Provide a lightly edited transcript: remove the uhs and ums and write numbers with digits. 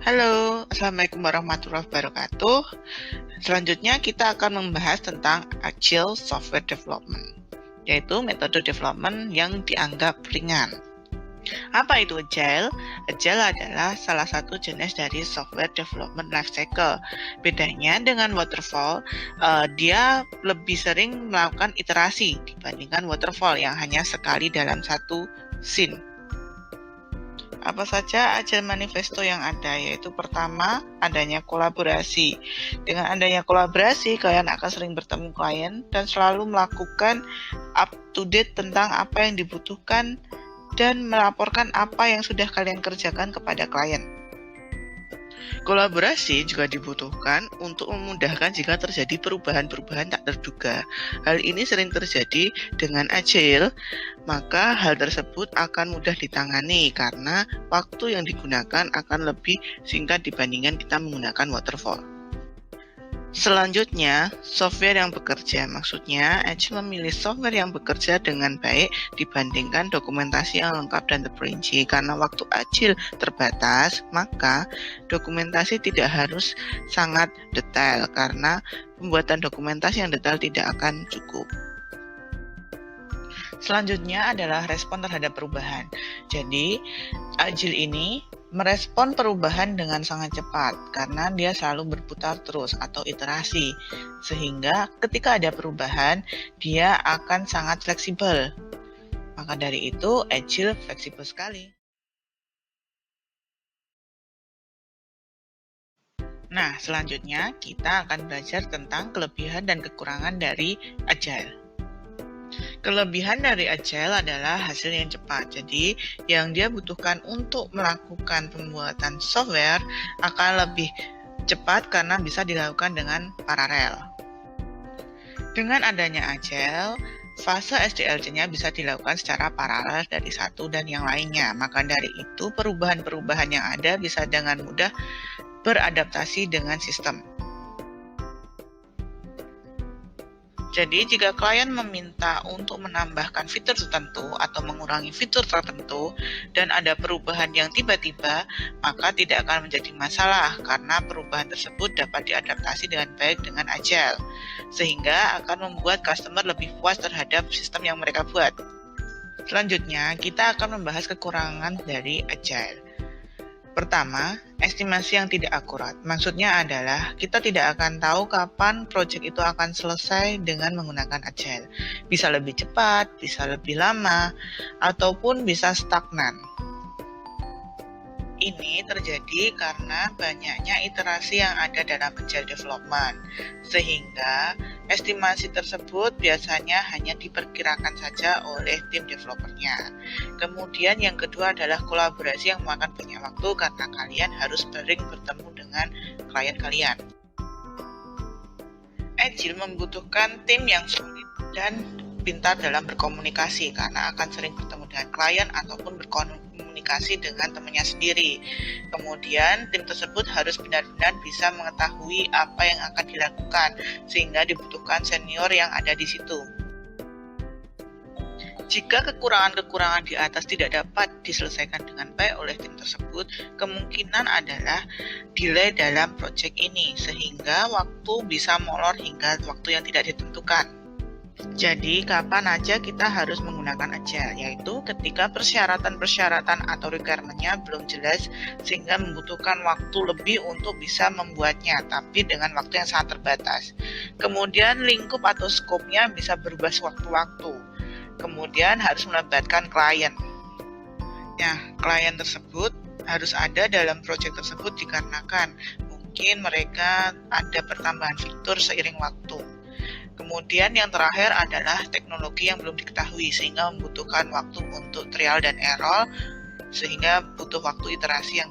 Halo, Assalamualaikum warahmatullahi wabarakatuh. Selanjutnya kita akan membahas tentang Agile Software Development, yaitu metode development yang dianggap ringan. Apa itu Agile? Agile adalah salah satu jenis dari software development lifecycle. Bedanya dengan waterfall, dia lebih sering melakukan iterasi dibandingkan waterfall yang hanya sekali dalam satu scene. Apa saja Agile Manifesto yang ada? Yaitu pertama, adanya kolaborasi. Dengan adanya kolaborasi, kalian akan sering bertemu klien dan selalu melakukan up to date tentang apa yang dibutuhkan dan melaporkan apa yang sudah kalian kerjakan kepada klien. Kolaborasi juga dibutuhkan untuk memudahkan jika terjadi perubahan-perubahan tak terduga. Hal ini sering terjadi dengan Agile, maka hal tersebut akan mudah ditangani karena waktu yang digunakan akan lebih singkat dibandingkan kita menggunakan waterfall. Selanjutnya, software yang bekerja. Maksudnya, Agile memilih software yang bekerja dengan baik dibandingkan dokumentasi yang lengkap dan terperinci. Karena waktu Agile terbatas, maka dokumentasi tidak harus sangat detail karena pembuatan dokumentasi yang detail tidak akan cukup. Selanjutnya adalah respon terhadap perubahan. Jadi, Agile ini merespon perubahan dengan sangat cepat karena dia selalu berputar terus atau iterasi. Sehingga ketika ada perubahan, dia akan sangat fleksibel. Maka dari itu, Agile fleksibel sekali. Nah, selanjutnya kita akan belajar tentang kelebihan dan kekurangan dari Agile. Kelebihan dari Agile adalah hasil yang cepat. Jadi, yang dia butuhkan untuk melakukan pembuatan software akan lebih cepat karena bisa dilakukan dengan paralel. Dengan adanya Agile, fase SDLC-nya bisa dilakukan secara paralel dari satu dan yang lainnya. Maka dari itu, perubahan-perubahan yang ada bisa dengan mudah beradaptasi dengan sistem. Jadi, jika klien meminta untuk menambahkan fitur tertentu atau mengurangi fitur tertentu dan ada perubahan yang tiba-tiba, maka tidak akan menjadi masalah karena perubahan tersebut dapat diadaptasi dengan baik dengan Agile, sehingga akan membuat customer lebih puas terhadap sistem yang mereka buat. Selanjutnya, kita akan membahas kekurangan dari Agile. Pertama, estimasi yang tidak akurat. Maksudnya adalah kita tidak akan tahu kapan proyek itu akan selesai dengan menggunakan Agile. Bisa lebih cepat, bisa lebih lama, ataupun bisa stagnan. Ini terjadi karena banyaknya iterasi yang ada dalam Agile Development, sehingga estimasi tersebut biasanya hanya diperkirakan saja oleh tim developernya. Kemudian yang kedua adalah kolaborasi yang memakan banyak waktu karena kalian harus sering bertemu dengan klien kalian. Agile membutuhkan tim yang solid dan pintar dalam berkomunikasi karena akan sering bertemu dengan klien ataupun berkomunikasi dengan temannya sendiri. Kemudian tim tersebut harus benar-benar bisa mengetahui apa yang akan dilakukan sehingga dibutuhkan senior yang ada di situ. Jika kekurangan-kekurangan di atas tidak dapat diselesaikan dengan baik oleh tim tersebut, kemungkinan adalah delay dalam proyek ini sehingga waktu bisa molor hingga waktu yang tidak ditentukan. Jadi, kapan aja kita harus menggunakan Agile, yaitu ketika persyaratan-persyaratan atau requirement-nya belum jelas sehingga membutuhkan waktu lebih untuk bisa membuatnya, tapi dengan waktu yang sangat terbatas. Kemudian, lingkup atau scope-nya bisa berubah sewaktu-waktu. Kemudian, harus melibatkan klien. Nah, klien tersebut harus ada dalam proyek tersebut dikarenakan mungkin mereka ada pertambahan fitur seiring waktu. Kemudian yang terakhir adalah teknologi yang belum diketahui sehingga membutuhkan waktu untuk trial dan error sehingga butuh waktu iterasi yang